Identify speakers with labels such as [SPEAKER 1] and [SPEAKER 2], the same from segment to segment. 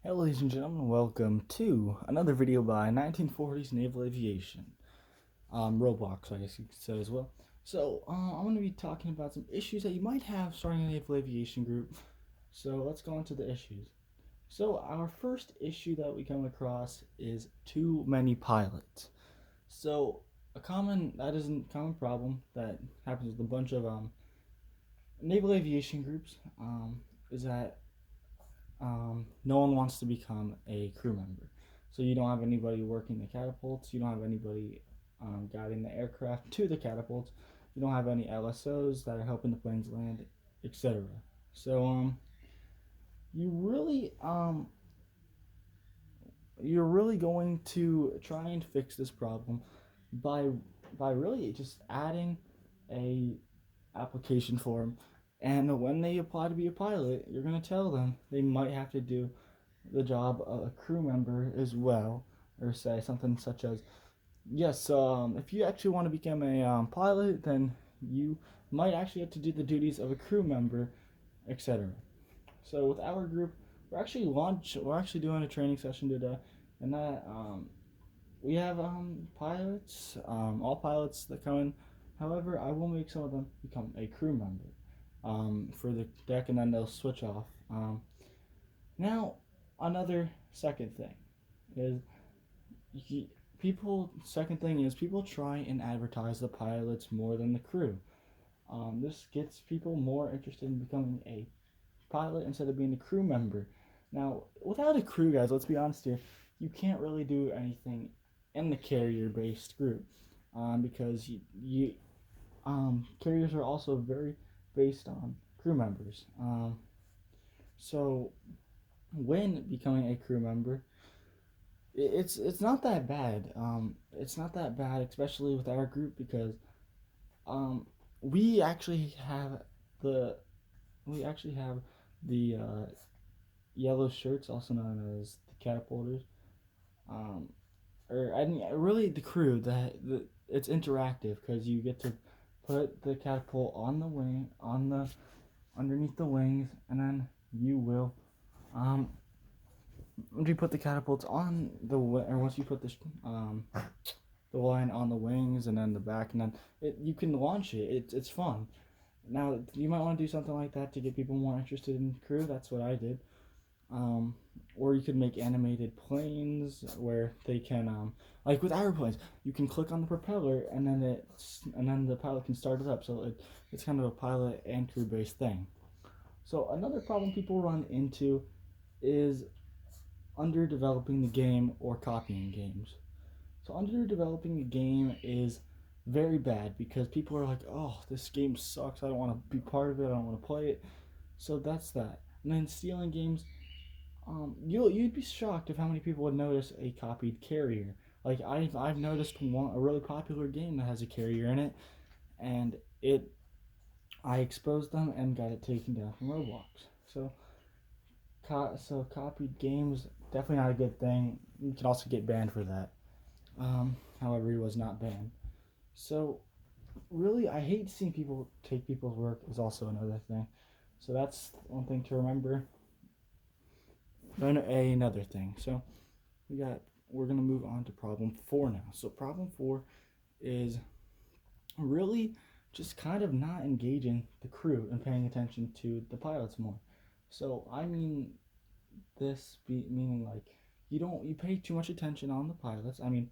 [SPEAKER 1] Hello, ladies and gentlemen, welcome to another video by 1940s Naval Aviation. Roblox, I guess you could say as well. So, I'm going to be talking about some issues that you might have starting a Naval Aviation group. So, let's go into the issues. So, our first issue that we come across is too many pilots. So, that isn't a common problem that happens with a bunch of Naval Aviation groups, is that no one wants to become a crew member. So you don't have anybody working the catapults. You don't have anybody guiding the aircraft to the catapults. You don't have any LSOs that are helping the planes land, etc. So you really you're really going to try and fix this problem by really just adding a application form, and when they apply to be a pilot, you're going to tell them they might have to do the job of a crew member as well, or say something such as, yes, if you actually want to become a pilot, then you might actually have to do the duties of a crew member, etc. So with our group, we're actually doing a training session today, and that we have pilots, all pilots that come in. However, I will make some of them become a crew member for the deck, and then they'll switch off. Now, another second thing is people try and advertise the pilots more than the crew. This gets people more interested in becoming a pilot instead of being a crew member. Now, without a crew, guys, let's be honest here, you can't really do anything in the carrier-based group, because carriers are also very based on crew members. So when becoming a crew member, it's not that bad. It's not that bad, especially with our group, because um, we actually have the we actually have the yellow shirts, also known as the catapulters. Um, or I mean, really the crew that it's interactive because you get to put the catapult on the wing on the underneath the wings, and then you will once you put the catapults on or once you put the line on the wings and then the back, and then you can launch it. It's fun. Now you might want to do something like that to get people more interested in crew. That's what I did. Um, or you could make animated planes where they can, like with airplanes, you can click on the propeller, and then the pilot can start it up. So it's kind of a pilot and crew based thing. So another problem people run into is underdeveloping the game or copying games. So underdeveloping a game is very bad because people are like, "Oh, this game sucks. I don't want to be part of it. I don't want to play it." So that's that. And then stealing games, you'd be shocked of how many people would notice a copied carrier. Like I've noticed a really popular game that has a carrier in it, and I exposed them and got it taken down from Roblox. So copied games, definitely not a good thing. You can also get banned for that. However, he was not banned. So really, I hate seeing people take people's work is also another thing. So that's one thing to remember. Then another thing. So we're gonna move on to problem 4 now. So problem 4 is really just kind of not engaging the crew and paying attention to the pilots more. So I mean meaning like you pay too much attention on the pilots. I mean,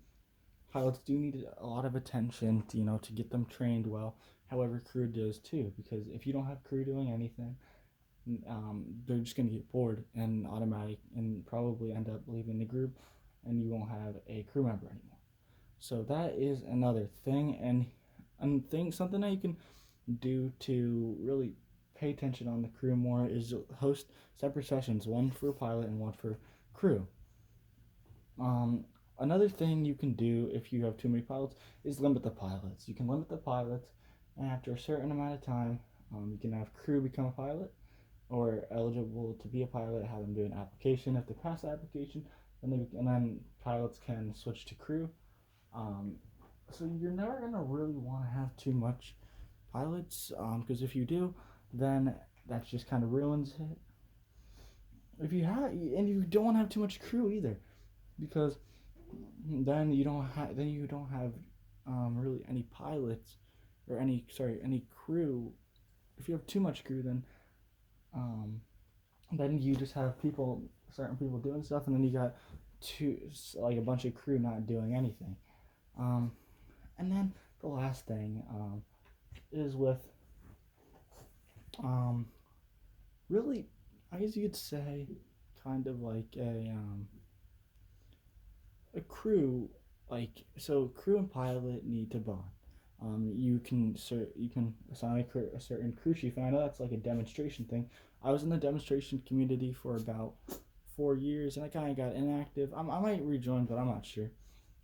[SPEAKER 1] pilots do need a lot of attention to, to get them trained well. However, crew does too, because if you don't have crew doing anything, they're just going to get bored and probably end up leaving the group, and you won't have a crew member anymore. So that is another thing, and something that you can do to really pay attention on the crew more is host separate sessions, one for pilot and one for crew. Um, Another thing you can do if you have too many pilots is limit the pilots. You can limit the pilots, and after a certain amount of time, you can have crew become a pilot, or eligible to be a pilot, have them do an application. If they pass the application, and then pilots can switch to crew. Um, so you're never gonna really want to have too much pilots, because if you do, then that just kind of ruins it. if you have, and you don't want to have too much crew either, because then you don't have really any pilots or any crew. If you have too much crew, um, then you just have certain people doing stuff, and then you got two like a bunch of crew not doing anything. Um, and then the last thing is with um, really, I guess you could say, kind of like a crew, like so crew and pilot need to bond. You can assign a certain crew chief, and I know that's like a demonstration thing. I was in the demonstration community for about 4 years, and I kind of got inactive. I might rejoin, but I'm not sure.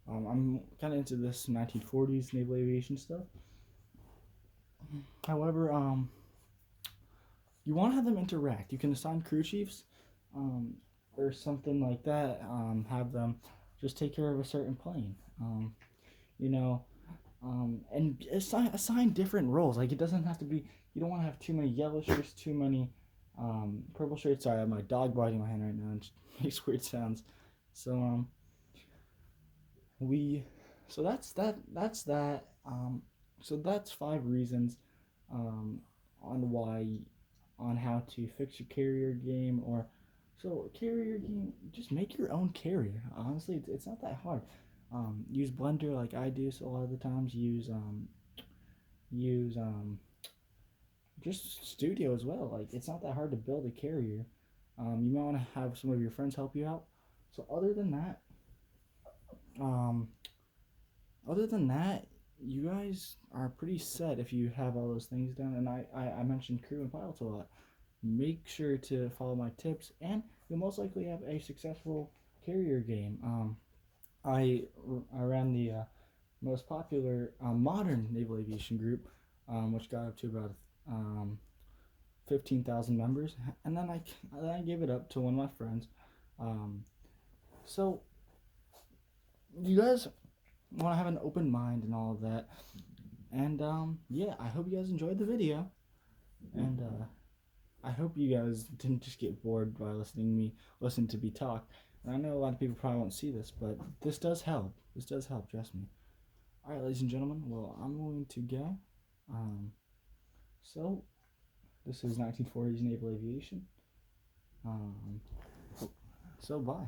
[SPEAKER 1] I'm kind of into this 1940s naval aviation stuff. However, you want to have them interact. You can assign crew chiefs, um, or something like that. Have them just take care of a certain plane. You know, and assign different roles. Like it doesn't have to be. You don't want to have too many yellow shirts, too many purple shirts. Sorry, I have my dog biting my hand right now and it makes weird sounds. So we, so that's that. That's that. So that's 5 reasons um, on why on how to fix your carrier game or so carrier game. Just make your own carrier. Honestly, it's not that hard. Use Blender like I do. So a lot of the times use just Studio as well. Like it's not that hard to build a carrier. You might want to have some of your friends help you out. So um, other than that, you guys are pretty set if you have all those things done. And I mentioned crew and pilots a lot. Make sure to follow my tips, and you'll most likely have a successful carrier game. I I ran the most popular modern naval aviation group, which got up to about um, 15,000 members, and then I gave it up to one of my friends. Um, so you guys want to have an open mind and all of that, and yeah, I hope you guys enjoyed the video, and I hope you guys didn't just get bored by listen to me talk. And I know a lot of people probably won't see this, but this does help. This does help, trust me. All right, ladies and gentlemen. Well, I'm going to go. Um, so this is 1940s naval aviation. Um, so bye.